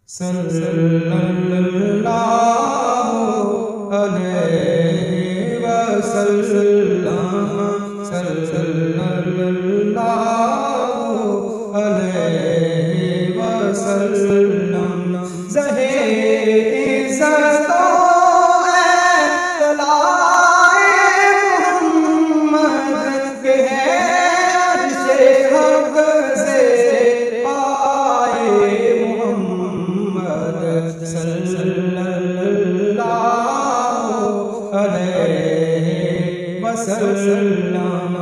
صلی اللہ علیہ وسلم صلی اللہ علیہ وسلم زہے عزت وسلم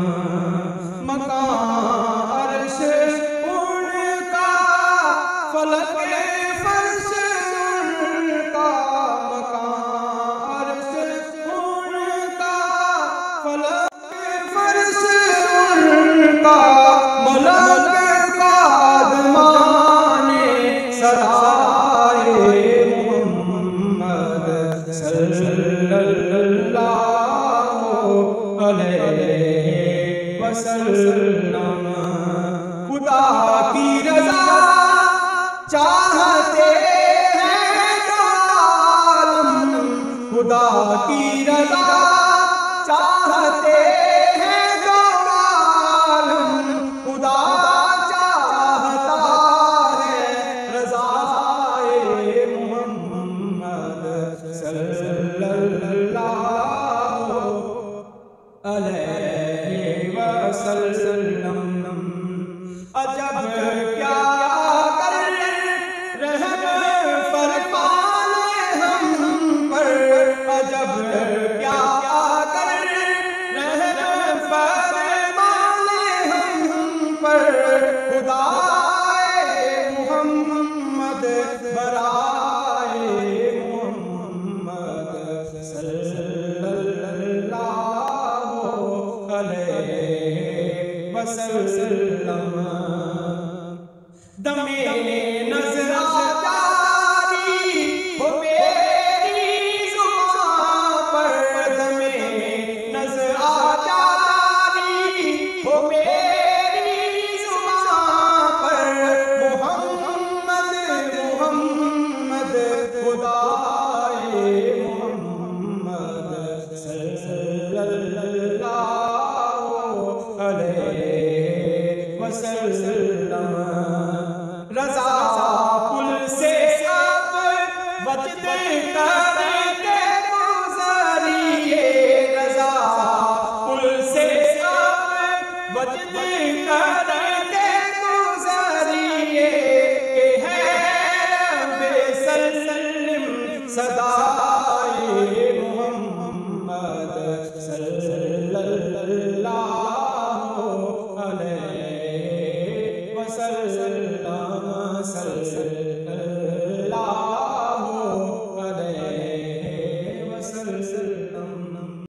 مقام عرش ان کا فلک فرش ان کا مقام عرش ان کا فلک فرش ان کا ملک کا آدمان سرائے محمد صلی اللہ علیہ وسلم خدا کی رضا چاہتے ہیں جو عالم خدا کی رضا چاہتے ہیں جو عالم خدا چاہتا ہے رضائے محمد صلی اللہ علیہ وسلم عجب کیا کر رحم فرمانے ہم پر عجب کیا کر رحم فرمانے ہم پر خدائے محمد برائے محمد صلی علیہ وسلم دم نظر جاری ہو میری زبان پر دم نظر جاری ہو میری زبان پر محمد محمد خدائے محمد صلی اللہ علیہ وسلم رضا پل سے آپ وجد کرتے گزریے رضا پل سے آپ وجد کرتے گزریے کہ ہے بے سلم صدا